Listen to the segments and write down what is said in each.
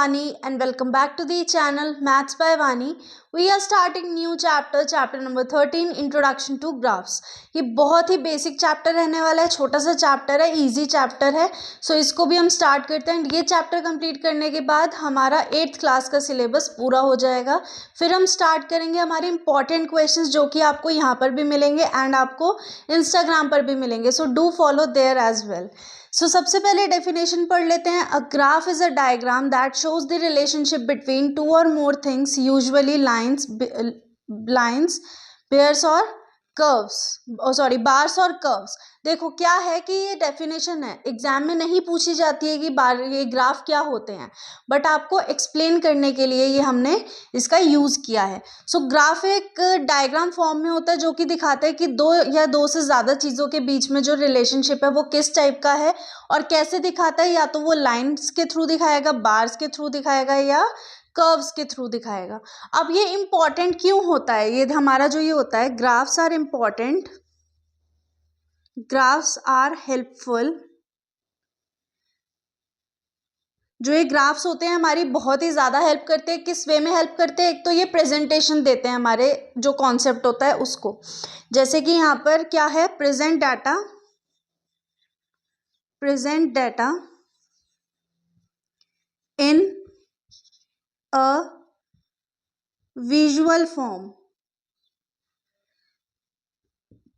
Vani and welcome back to the channel Maths by Vani. We are starting new chapter number 13 Introduction to Graphs. ये बहुत ही basic chapter रहने वाला है, छोटा सा चैप्टर है, इजी चैप्टर है. सो इसको भी हम स्टार्ट करते हैं. ये चैप्टर कंप्लीट करने के बाद हमारा 8th क्लास का सिलेबस पूरा हो जाएगा. फिर हम स्टार्ट करेंगे हमारे इंपॉर्टेंट क्वेश्चंस जो कि आपको यहाँ पर भी मिलेंगे एंड आपको इंस्टाग्राम पर भी मिलेंगे. So do follow there as well. So सबसे पहले डेफिनेशन पढ़ लेते हैं. A graph is a diagram that shows the relationship between two or more things, usually lines pairs or curves, bars or curves. देखो क्या है कि ये डेफिनेशन है, एग्जाम में नहीं पूछी जाती है कि ये ग्राफ क्या होते हैं, बट आपको एक्सप्लेन करने के लिए ये हमने इसका यूज़ किया है. सो ग्राफ एक डायग्राम फॉर्म में होता है जो कि दिखाता है कि दो या दो से ज़्यादा चीज़ों के बीच में जो रिलेशनशिप है वो किस टाइप का है और कैसे दिखाता है. या तो वो लाइन्स के थ्रू दिखाएगा, बार्स के थ्रू दिखाएगा या कर्व्स के थ्रू दिखाएगा. अब ये इम्पॉर्टेंट क्यों होता है, ये हमारा जो ये होता है, graphs are important, graphs are helpful. जो ये ग्राफ्स होते हैं हमारी बहुत ही ज़्यादा हेल्प करते हैं. किस वे में हेल्प करते हैं? एक तो ये प्रेजेंटेशन देते हैं हमारे जो कॉन्सेप्ट होता है उसको. जैसे कि यहाँ पर क्या है, present data in a visual form.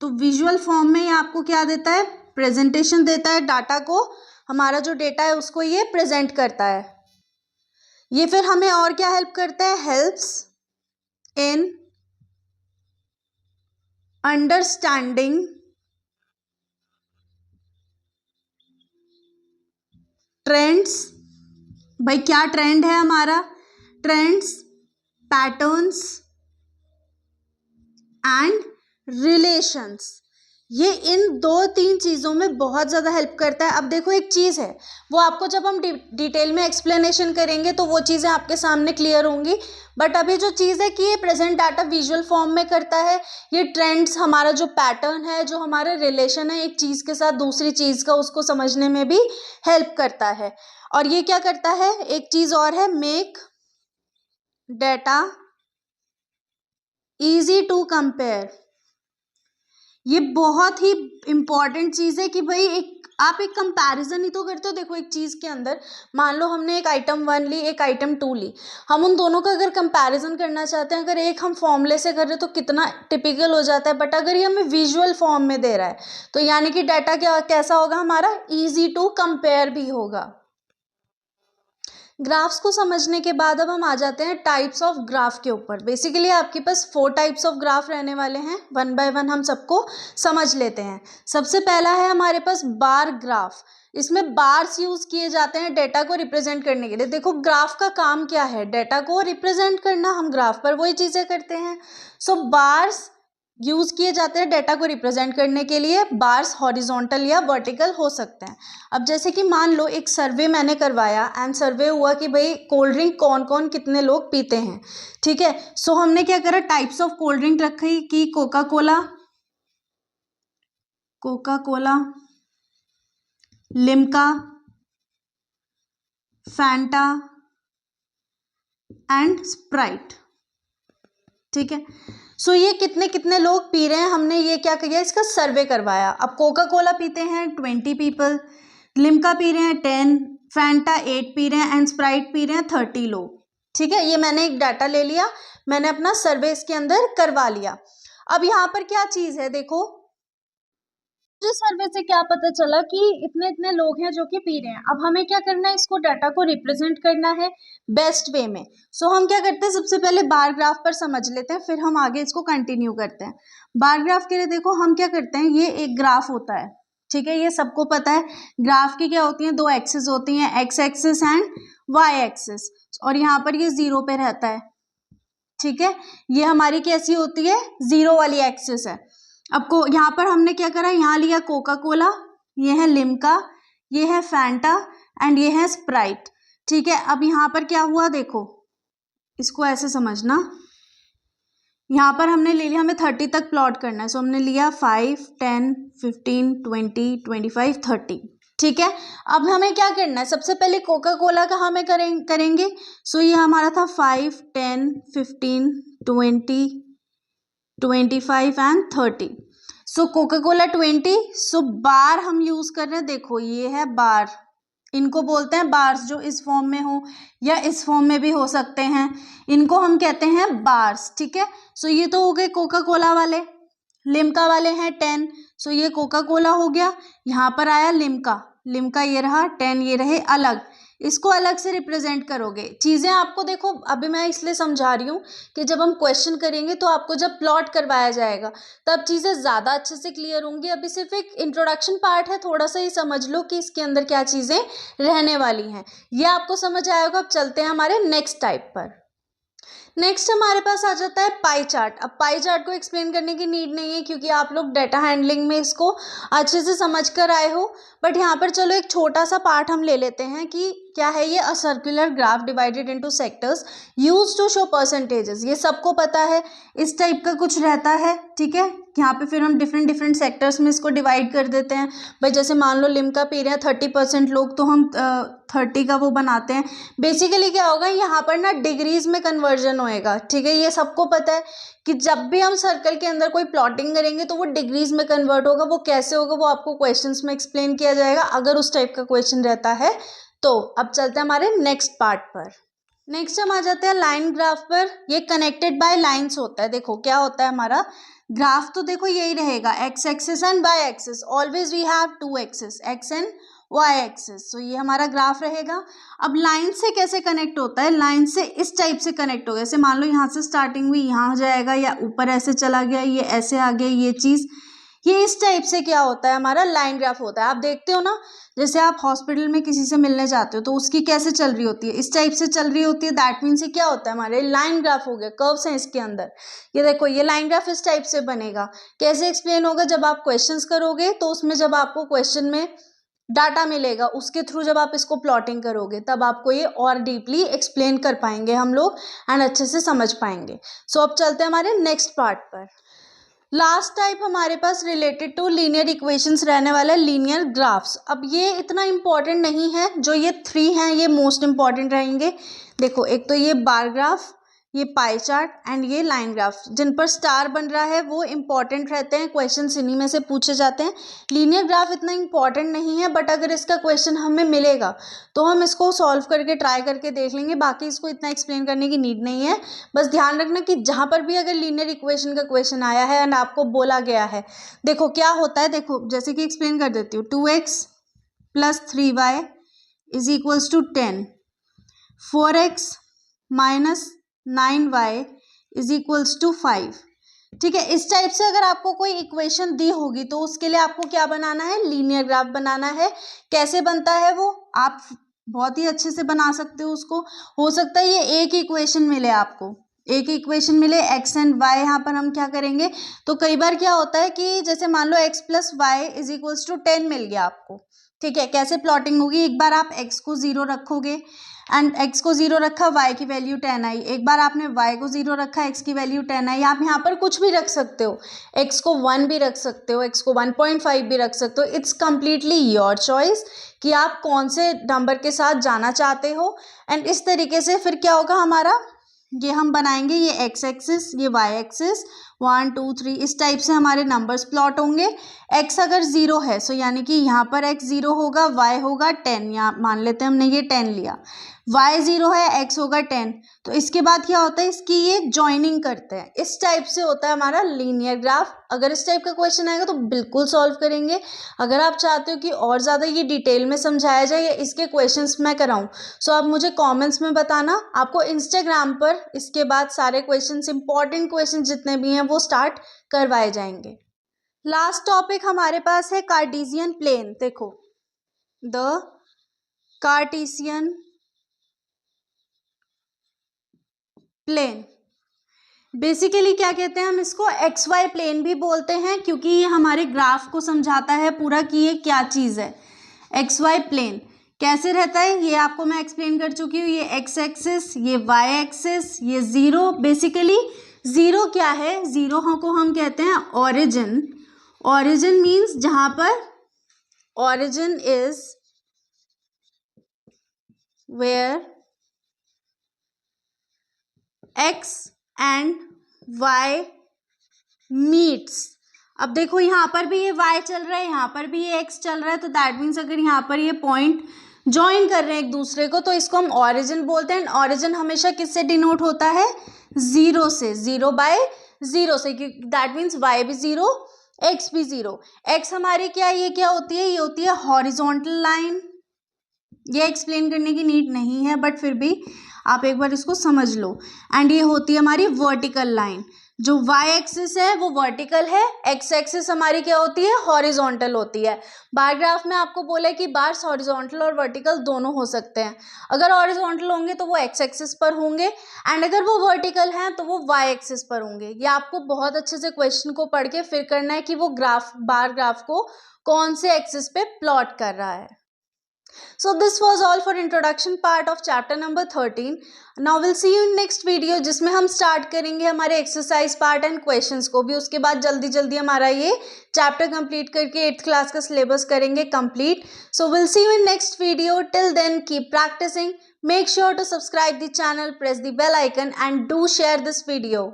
तो विजुअल फॉर्म में ये आपको क्या देता है, प्रेजेंटेशन देता है. डाटा को, हमारा जो डेटा है उसको ये प्रेजेंट करता है. ये फिर हमें और क्या हेल्प करता है, हेल्प्स इन अंडरस्टैंडिंग ट्रेंड्स. भाई क्या ट्रेंड है हमारा, ट्रेंड्स, पैटर्न्स एंड रिलेशंस. ये इन दो तीन चीज़ों में बहुत ज़्यादा हेल्प करता है. अब देखो एक चीज़ है, वो आपको जब हम डिटेल में एक्सप्लेनेशन करेंगे तो वो चीज़ें आपके सामने क्लियर होंगी. बट अभी जो चीज़ है कि ये प्रेजेंट डाटा विजुअल फॉर्म में करता है. ये ट्रेंड्स, हमारा जो पैटर्न है, जो हमारा रिलेशन है एक चीज़ के साथ दूसरी चीज़ का, उसको समझने में भी हेल्प करता है. और ये क्या करता है, एक चीज़ और है, make data easy to compare. ये बहुत ही इंपॉर्टेंट चीज़ है कि भाई आप एक कंपैरिजन ही तो करते हो. देखो एक चीज़ के अंदर मान लो हमने एक आइटम 1 ली, एक आइटम 2 ली, हम उन दोनों का अगर कंपैरिजन करना चाहते हैं, अगर एक हम फॉर्मूले से कर रहे हैं तो कितना टिपिकल हो जाता है. बट अगर ये हमें विजुअल फॉर्म में दे रहा है तो यानी कि डाटा कैसा होगा हमारा, ईजी टू कंपेयर भी होगा. ग्राफ्स को समझने के बाद अब हम आ जाते हैं टाइप्स ऑफ ग्राफ के ऊपर. बेसिकली आपके पास 4 टाइप्स ऑफ ग्राफ रहने वाले हैं. वन बाय वन हम सबको समझ लेते हैं. सबसे पहला है हमारे पास बार ग्राफ. इसमें बार्स यूज किए जाते हैं डेटा को रिप्रेजेंट करने के लिए. देखो ग्राफ का काम क्या है, डेटा को रिप्रेजेंट करना. हम ग्राफ पर वही चीज़ें करते हैं. सो बार्स यूज किए जाते हैं डेटा को रिप्रेजेंट करने के लिए. बार्स हॉरिजॉन्टल या वर्टिकल हो सकते हैं. अब जैसे कि मान लो एक सर्वे मैंने करवाया एंड सर्वे हुआ कि भाई कोल्ड ड्रिंक कौन कौन कितने लोग पीते हैं. ठीक है, सो हमने क्या करा, टाइप्स ऑफ कोल्ड ड्रिंक रखी कि Coca Cola, Limca, Fanta and Sprite. ठीक है, सो ये कितने कितने लोग पी रहे हैं, हमने ये क्या किया, इसका सर्वे करवाया. अब कोका कोला पीते हैं 20 पीपल, लिम्का पी रहे हैं 10, फैंटा 8 पी रहे हैं एंड स्प्राइट पी रहे हैं 30 लोग. ठीक है, ये मैंने एक डाटा ले लिया, मैंने अपना सर्वे इसके अंदर करवा लिया. अब यहाँ पर क्या चीज़ है, देखो मुझे सर्वे से क्या पता चला कि इतने इतने लोग हैं जो कि पी रहे हैं. अब हमें क्या करना है, इसको डाटा को रिप्रेजेंट करना है बेस्ट वे में. सो हम क्या करते हैं, सबसे पहले बार ग्राफ पर समझ लेते हैं, फिर हम आगे इसको कंटिन्यू करते हैं. बार ग्राफ के लिए देखो हम क्या करते हैं, ये एक ग्राफ होता है. ठीक है, ये सबको पता है. ग्राफ की क्या होती है, 2 एक्सिस होती हैं, X axis and Y axis. और यहाँ पर ये 0 पे रहता है. ठीक है, ये हमारी कैसी होती है, 0 वाली एक्सिस है. अब यहाँ पर हमने क्या करा, यहाँ लिया कोका कोला, ये है लिम्का, ये है फैंटा एंड ये है स्प्राइट. ठीक है, अब यहाँ पर क्या हुआ, देखो इसको ऐसे समझना. यहाँ पर हमने ले लिया, हमें 30 तक प्लॉट करना है. सो हमने लिया 5, 10, 15, 20, 25, 30. ठीक है। अब हमें क्या करना है, सबसे पहले कोका कोला का हमें करेंगे। सो ये हमारा था 5, 10, 15, 20, 25 एंड 30। So Coca Cola 20। सो बार हम यूज कर रहे हैं, देखो ये है बार, इनको बोलते हैं बार्स, जो इस फॉर्म में हो या इस फॉर्म में भी हो सकते हैं, इनको हम कहते हैं बार्स। ठीक है। सो ये तो हो गए कोका कोला वाले। लिम्का वाले हैं 10। सो ये कोका कोला हो गया, यहाँ पर आया लिम्का, लिम्का ये रहा, 10 ये रहे अलग, इसको अलग से रिप्रेजेंट करोगे। चीज़ें आपको देखो, अभी मैं इसलिए समझा रही हूँ कि जब हम क्वेश्चन करेंगे तो आपको जब प्लॉट करवाया जाएगा तब चीज़ें ज़्यादा अच्छे से क्लियर होंगी। अभी सिर्फ एक इंट्रोडक्शन पार्ट है, थोड़ा सा ही समझ लो कि इसके अंदर क्या चीज़ें रहने वाली हैं, ये आपको समझ आएगा। अब चलते हैं हमारे नेक्स्ट टाइप पर। नेक्स्ट हमारे पास आ जाता है पाई चार्ट। अब पाई चार्ट को एक्सप्लेन करने की नीड नहीं है क्योंकि आप लोग डेटा हैंडलिंग में इसको अच्छे से समझ कर आए हो, बट यहाँ पर चलो एक छोटा सा पार्ट हम ले लेते हैं कि क्या है ये। A circular graph divided into sectors used to show percentages, ये सबको पता है, इस टाइप का कुछ रहता है। ठीक है। यहाँ पे फिर हम डिफरेंट डिफरेंट सेक्टर्स में इसको डिवाइड कर देते हैं। भाई जैसे मान लो लिम्का पी रहे हैं 30% लोग, तो हम 30 का वो बनाते हैं। बेसिकली क्या होगा, यहाँ पर ना डिग्रीज में कन्वर्जन होएगा। ठीक है। ये सबको पता है कि जब भी हम सर्कल के अंदर कोई प्लॉटिंग करेंगे तो वो डिग्रीज में कन्वर्ट होगा। वो कैसे होगा वो आपको क्वेश्चंस में एक्सप्लेन किया जाएगा अगर उस टाइप का क्वेश्चन रहता है तो। अब चलते हैं हमारे नेक्स्ट पार्ट पर। नेक्स्ट हम आ जाते हैं लाइन ग्राफ पर। ये कनेक्टेड बाय लाइंस होता है। देखो क्या होता है हमारा ग्राफ, तो देखो यही रहेगा, X axis and Y axis, always we have 2 axis, X and Y axis. तो ये हमारा ग्राफ रहेगा। अब लाइन से कैसे कनेक्ट होता है, लाइन से इस टाइप से कनेक्ट होगा। जैसे मान लो यहाँ से स्टार्टिंग हुई, यहाँ जाएगा, या ऊपर ऐसे चला गया, ये ऐसे आ गया, ये चीज़, ये इस टाइप से क्या होता है हमारा लाइन ग्राफ होता है। आप देखते हो ना, जैसे आप हॉस्पिटल में किसी से मिलने जाते हो तो उसकी कैसे चल रही होती है, इस टाइप से चल रही होती है। दैट मीन्स ये क्या होता है, हमारे लाइन ग्राफ हो गया, कर्व्स हैं इसके अंदर। ये देखो ये लाइन ग्राफ इस टाइप से बनेगा। कैसे एक्सप्लेन होगा, जब आप क्वेश्चंस करोगे तो उसमें जब आपको क्वेश्चन में डाटा मिलेगा उसके थ्रू जब आप इसको प्लॉटिंग करोगे तब आपको ये और डीपली एक्सप्लेन कर पाएंगे हम लोग एंड अच्छे से समझ पाएंगे। सो अब चलते हैं हमारे नेक्स्ट पार्ट पर। लास्ट टाइप हमारे पास रिलेटेड टू लीनियर इक्वेशंस रहने वाला है, लीनियर ग्राफ्स। अब ये इतना इम्पॉर्टेंट नहीं है, जो ये 3 हैं ये मोस्ट इम्पॉर्टेंट रहेंगे। देखो एक तो ये बार ग्राफ, ये पाई चार्ट एंड ये लाइन ग्राफ, जिन पर स्टार बन रहा है वो इंपॉर्टेंट रहते हैं, क्वेश्चन इन्हीं में से पूछे जाते हैं। लीनियर ग्राफ इतना इंपॉर्टेंट नहीं है, बट अगर इसका क्वेश्चन हमें मिलेगा तो हम इसको सॉल्व करके ट्राई करके देख लेंगे। बाकी इसको इतना एक्सप्लेन करने की नीड नहीं है। बस ध्यान रखना कि जहाँ पर भी अगर लीनियर इक्वेशन का क्वेश्चन आया है एंड आपको बोला गया है, देखो क्या होता है, देखो जैसे कि एक्सप्लेन कर देती हूँ। 2x + 3y = 10, 4x - 9y = 5। ठीक है। इस टाइप से अगर आपको कोई इक्वेशन दी होगी तो उसके लिए आपको क्या बनाना है, लीनियर ग्राफ बनाना है। कैसे बनता है वो आप बहुत ही अच्छे से बना सकते हो उसको। हो सकता है ये एक इक्वेशन मिले आपको, एक इक्वेशन मिले x एंड y, यहाँ पर हम क्या करेंगे, तो कई बार क्या होता है कि जैसे मान लो x + y = 10 मिल गया आपको। ठीक है। कैसे प्लॉटिंग होगी, एक बार आप x को 0 रखोगे एंड x को 0 रखा, y की वैल्यू 10 आई। एक बार आपने y को 0 रखा, x की वैल्यू 10 आई। आप यहाँ पर कुछ भी रख सकते हो, x को 1 भी रख सकते हो, x को 1.5 भी रख सकते हो। इट्स कम्प्लीटली योर चॉइस कि आप कौन से नंबर के साथ जाना चाहते हो। एंड इस तरीके से फिर क्या होगा हमारा, ये हम बनाएंगे, ये x एक्सिस, ये y एक्सिस, 1 2 3 इस टाइप से हमारे नंबर्स प्लॉट होंगे। x अगर 0 है सो यानी कि यहाँ पर x 0 होगा, y होगा 10, यहाँ मान लेते हैं हमने ये 10 लिया, y 0 है, x होगा 10। तो इसके बाद क्या होता है, इसकी ये जॉइनिंग करते हैं। इस टाइप से होता है हमारा लीनियर ग्राफ। अगर इस टाइप का क्वेश्चन आएगा तो बिल्कुल सॉल्व करेंगे। अगर आप चाहते हो कि और ज़्यादा ये डिटेल में समझाया जाए या इसके क्वेश्चंस मैं कराऊं, सो आप मुझे कमेंट्स में बताना। आपको इंस्टाग्राम पर इसके बाद सारे क्वेश्चंस, इंपॉर्टेंट क्वेश्चन जितने भी हैं वो स्टार्ट करवाए जाएंगे। लास्ट टॉपिक हमारे पास है कार्टेशियन प्लेन। देखो द कार्टेशियन प्लेन, बेसिकली क्या कहते हैं हम इसको, एक्स वाई प्लेन भी बोलते हैं क्योंकि ये हमारे ग्राफ को समझाता है पूरा कि ये क्या चीज़ है। एक्स वाई प्लेन कैसे रहता है ये आपको मैं एक्सप्लेन कर चुकी हूँ। ये एक्स एक्सिस, ये वाई एक्सिस, ये ज़ीरो। बेसिकली ज़ीरो क्या है, ज़ीरो को हम कहते हैं ओरिजिन। ओरिजिन मीन्स जहाँ पर origin is where x and y meets। अब देखो यहाँ पर भी ये y चल रहा है, यहाँ पर भी ये x चल रहा है, तो दैट मीन्स अगर यहाँ पर ये पॉइंट ज्वाइन कर रहे हैं एक दूसरे को तो इसको हम ऑरिजिन बोलते हैं। ऑरिजिन हमेशा किससे डिनोट होता है? जीरो से, 0/0 से, दैट मीन्स y भी 0 x भी 0। x हमारी क्या, ये क्या होती है? ये होती है हॉरिजॉन्टल लाइन। ये एक्सप्लेन करने की नीड नहीं है बट फिर भी आप एक बार इसको समझ लो। एंड ये होती है हमारी वर्टिकल लाइन। जो वाई एक्सिस है वो वर्टिकल है, एक्स एक्सिस हमारी क्या होती है? हॉरिजॉन्टल होती है। बार ग्राफ में आपको बोला है कि बार्स हॉरिजॉन्टल और वर्टिकल दोनों हो सकते हैं। अगर हॉरिजॉन्टल होंगे तो वो एक्स एक्सिस पर होंगे एंड अगर वो वर्टिकल हैं तो वो वाई एक्सिस पर होंगे। ये आपको बहुत अच्छे से क्वेश्चन को पढ़ के फिर करना है कि वो ग्राफ, बार ग्राफ को कौन से एक्सिस पे प्लॉट कर रहा है। So this was all for introduction part of chapter number 13. Now we'll see you in next video जिसमें हम start करेंगे हमारे exercise part and questions को भी। उसके बाद जल्दी जल्दी हमारा ये chapter complete करके 8th class का syllabus करेंगे complete. So we'll see you in next video. Till then keep practicing. Make sure to subscribe the channel, press the bell icon and do share this video.